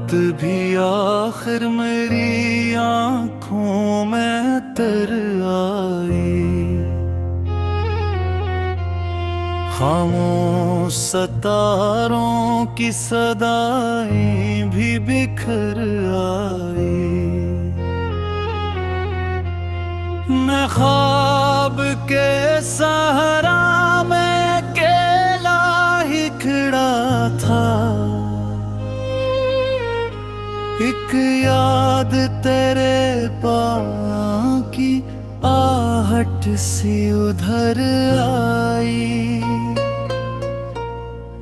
बात भी आखिर मेरी आंखों में तर आई। खामोश सितारों की सदाएं भी बिखर आई। मैं ख्वाब के सहारा में अकेला ही खड़ा था। एक याद तेरे पाँव की आहट सी उधर आई।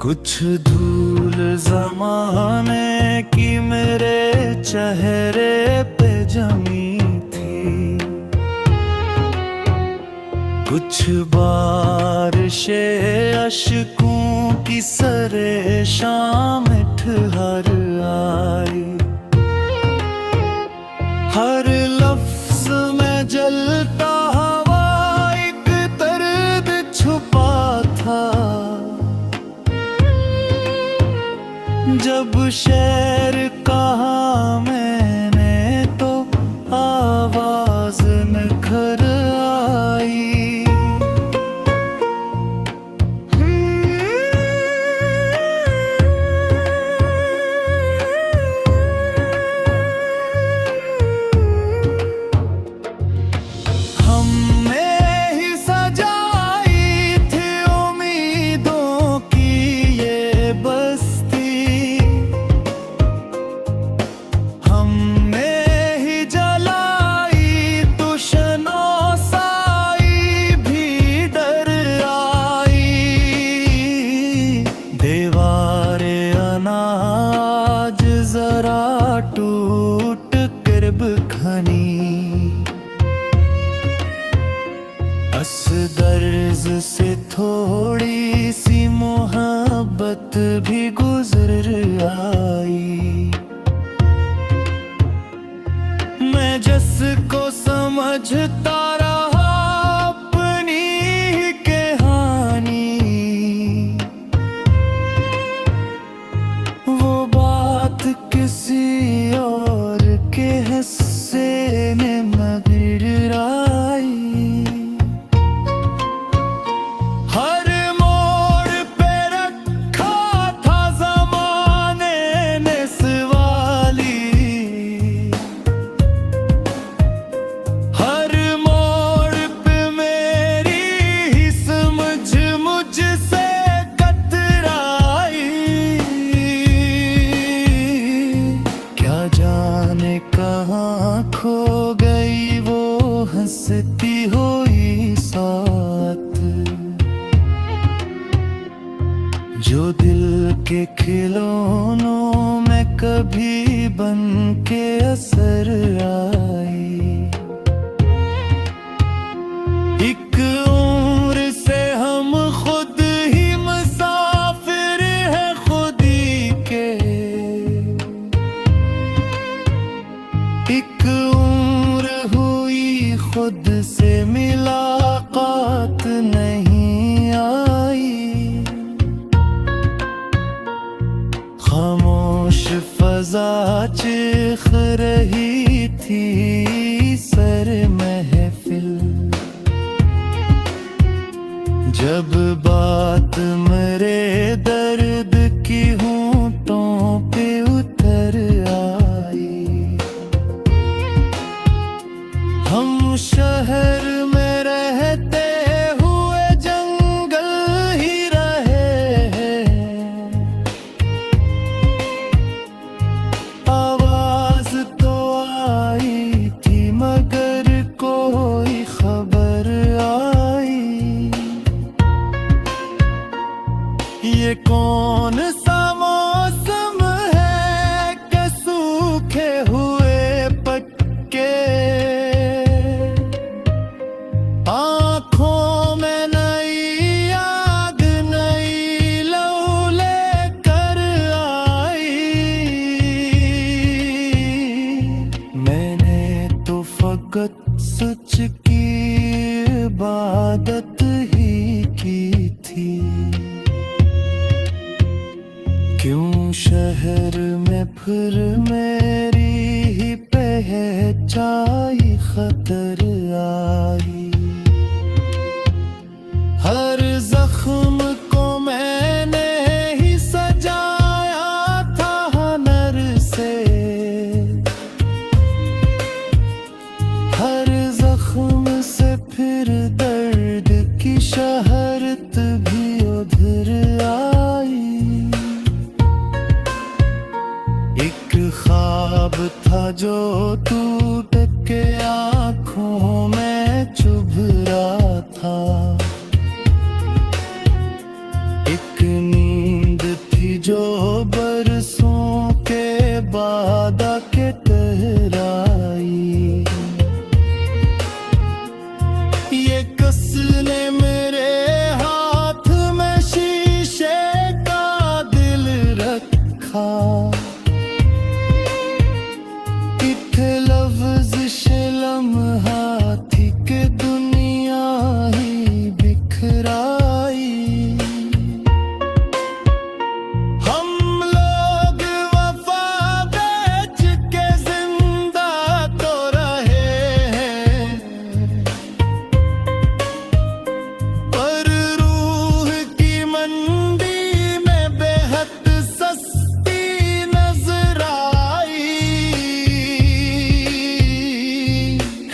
कुछ धूल ज़माने की मेरे चेहरे पे जमी थी। कुछ बारिशे अश्कों की सरे शाम ठहर आई। हर लफ्ज में जलता हवा एक दर्द छुपा था। जब शेर कहा मैंने तो आवाज निखर आई। आज जरा टूट कर बखनी। अस दर्ज से थोड़ी सी मोहब्बत भी गुजर आई। मैं जिसको समझता रहा अपनी ही कहानी, वो बात किसी और के हिस्से में मगर आई। हर मोड़ पे रखा था ज़माने ने सवाली। हर मोड़ पे मेरी ही समझ मुझसे कहाँ खो गई वो हंसती हुई साथ, जो दिल के खिलौनों में कभी बन के असर आई। एक उम्र से हम खुद ही मुसाफिर हैं खुदी के। एक उम्र हुई खुद से मुलाकात नहीं आई। खामोश फजा चिख रही थी सर महफिल, जब बात मेरे दर्द की होंठों पे उतर आई। हम शहर में रहते हुए जंगल ही रहे हैं। आवाज तो आई थी मगर कोई खबर आई। ये कौन सा मौसम है कि सूखे हुए पत्ते आँखों में नई आग नई लौ लेकर आई। मैंने तो फकत सच की इबादत ही की थी। क्यों शहर में फिर मेरी ही पहचाई खतर आई। हर जख्म को मैंने ही सजाया था हुनर से, हर जख्म से फिर दर्द की शहरत भी उधर आई। एक ख्वाब था जो टूट के आँखों में चुभ रहा था, एक नींद थी जो बरसों के बाद आके टहराई। ये कसने मेरे हाथ में शीशे का दिल रखा, एक लफ्ज से लम्हा थी कि दुनिया ही बिखराई। हम लोग वफा बेच के जिंदा तो रहे हैं, पर रूह की मंडी में बेहद सस्ती नजर आई।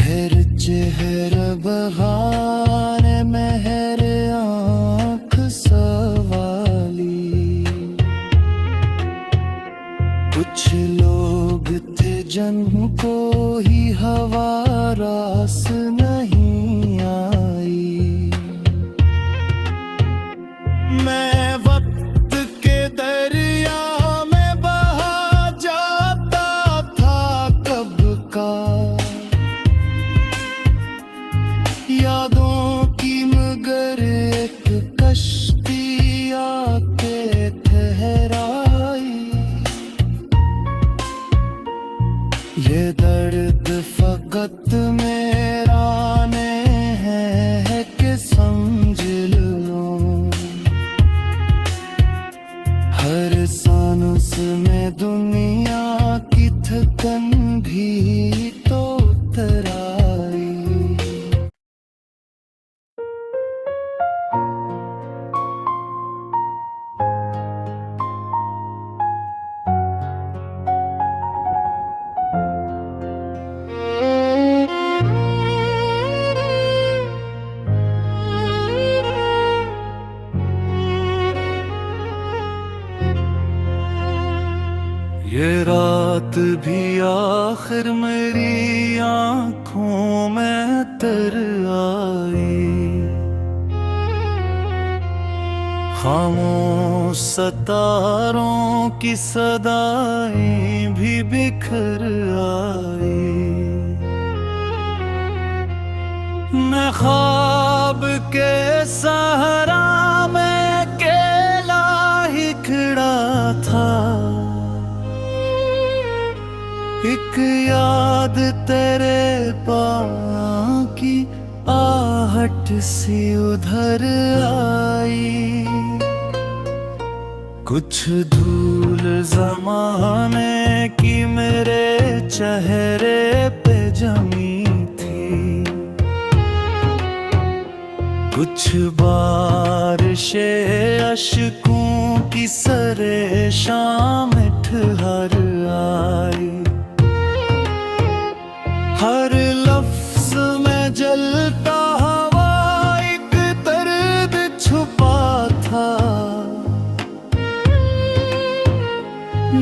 हर चेहरा बहाने मेहर आँख सवाली। कुछ लोग थे जिनको ही हवा रास नहीं आई। मैं वक्त के दरिया में बहा जाता था कब का, यादों की मगर एक कश्ती आके ठहराई। ये दर्द फकत मेरा ने है कि समझ लो, हर सांस में दुनिया की थकन भी तो उतर आई। ये रात भी आखिर मेरी आँखों में तर आई। खामोश सितारों की सदाएं भी बिखर आई। मैं ख्वाब के सहारा में अकेला ही खड़ा था, एक याद तेरे पाँव की आहट सी उधर आई। कुछ धूल ज़माने की मेरे चेहरे पे जमी थी, कुछ बारिशे अश्कों की सरे शाम ठहर आई। हर लफ्ज में जलता हवा एक दर्द छुपा था,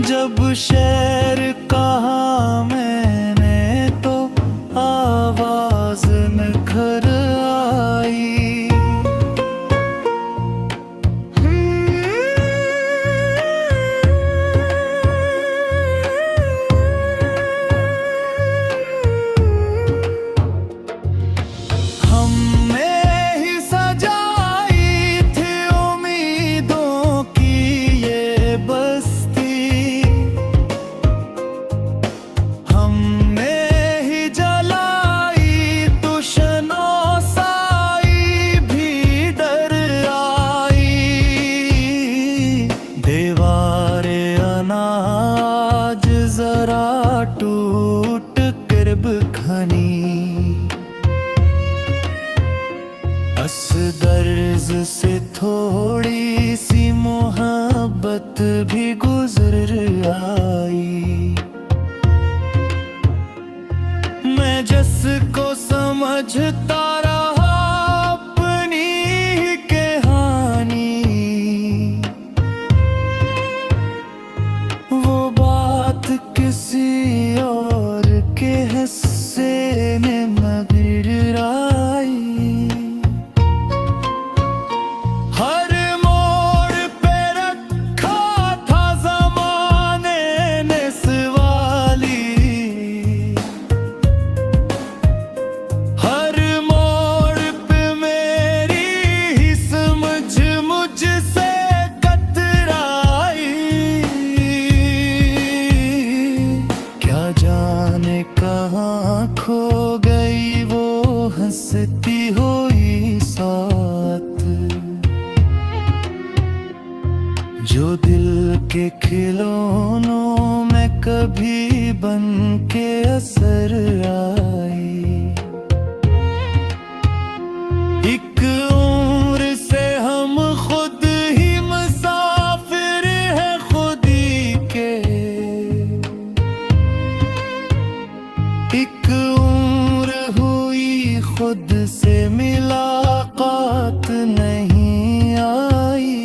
जब शेर कहा मैंने तो आवाज निखर आई। हमने ही जलाई तुशनों दर्ज से थोड़ी सी मोहब्बत भी गुजर आई। मैं जिसको समझता रहा अपनी ही कहानी, वो बात किसी और के हिस्से में मगर आई। हर मोड़ पे रखा था ज़माने ने सवाली, हर मोड़ पे मेरी ही समझ मुझसे कतराई। क्या जाने कहाँ खो गई वो हंसती हुई साथ, जो दिल के खिलौनों में कभी बन के असर आई। एक उम्र से हम खुद ही मुसाफिर हैं खुद ही के, एक उम्र हुई खुद से मुलाकात नहीं आई।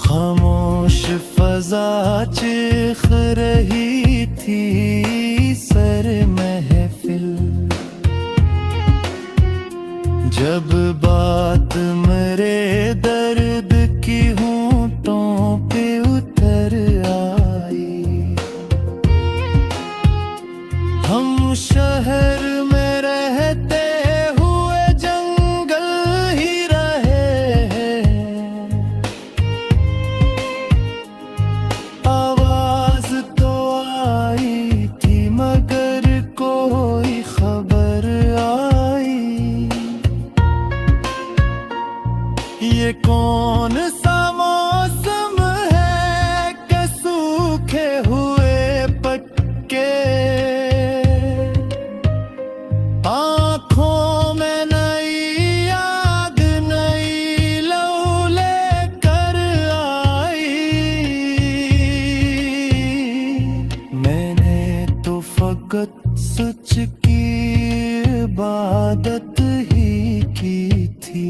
खामोश फजा चिख रही थी सर महफिल, जब बात मेरे दर्द की होंठों पे उतर आई। हम शहर में रहते हुए जंगल ही रहे हैं, आवाज तो आई थी मगर कोई खबर आई। ये कौन सा मौसम है कि सूखे हुए पत्ते, आँखों में नई आग नई लौ लेकर आई। मैंने तो फकत सच की इबादत ही की थी,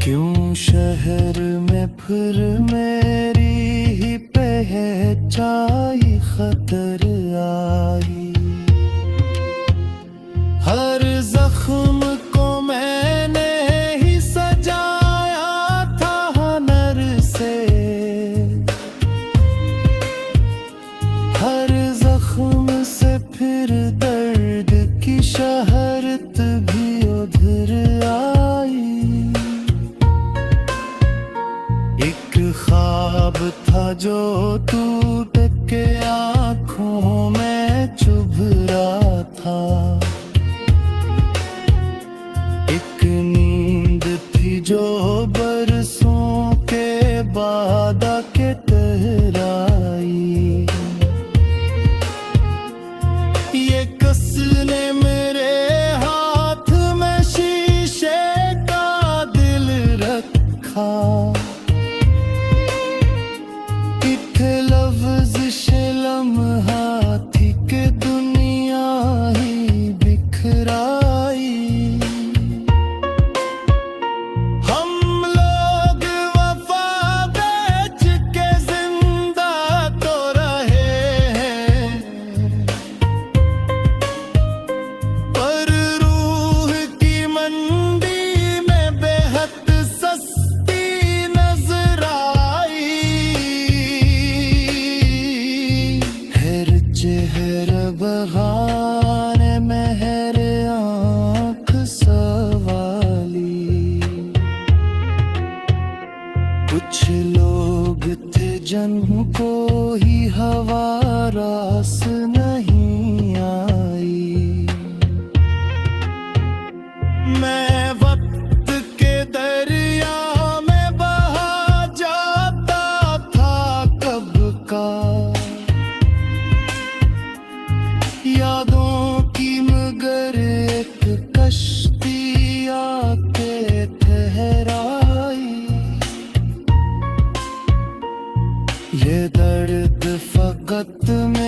क्यों शहर में फिर मेरी ही पहचाई खतर आई। हर जख्म को मैंने ही सजाया था हुनर से, हर जख्म से फिर दर्द की शहरत भी उधर आई। एक ख्वाब था जो टूट के आँखों में चुभ रहा था, एक नींद थी जो बरसों के बाद आके टहराई। ये कसने मेरे हाथ में शीशे का दिल रखा, एक लफ्ज से लम्हा थी कि दुनिया ही बिखराई। हम लोग वफा बेच के जिंदा तो रहे हैं, पर रूह की मंडी में बेहद सस्ती नजर आई। हर चेहरा बगान मेहर आँख सवाली, कुछ लोग थे जिनको ही हवा रास नहीं आई। मैं वक्त के दरिया में बहा जाता था कब का, यादों की वक्त